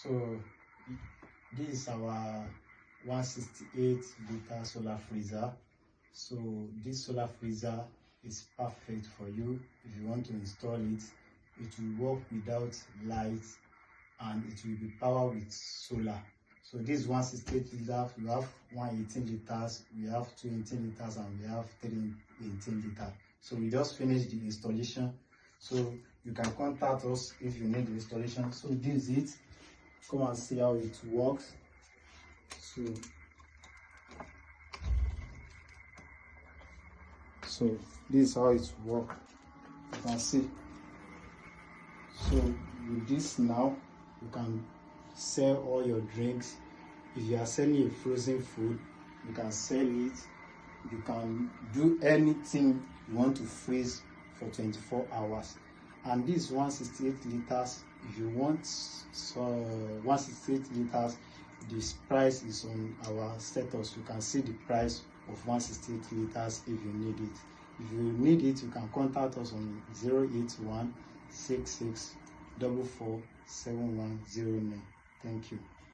So this is our 168-liter solar freezer. So this solar freezer is perfect for you if you want to install it. It will work without lights and it will be powered with solar. So this 168 liters, we have 118 liters, we have 2 18 liters, and we have 3 18 liters. So we just finished the installation. So you can contact us if you need the installation. So this is it. Come and see how it works. So this is how it works. You can see. So with this now, you can sell all your drinks. If you are selling a frozen food, you can sell it. You can do anything you want to freeze for 24 hours. And this 168 liters, if you want 168 liters, this price is on our status. You can see the price of 168 liters if you need it. If you need it, you can contact us on 081 66 44 7109. Thank you.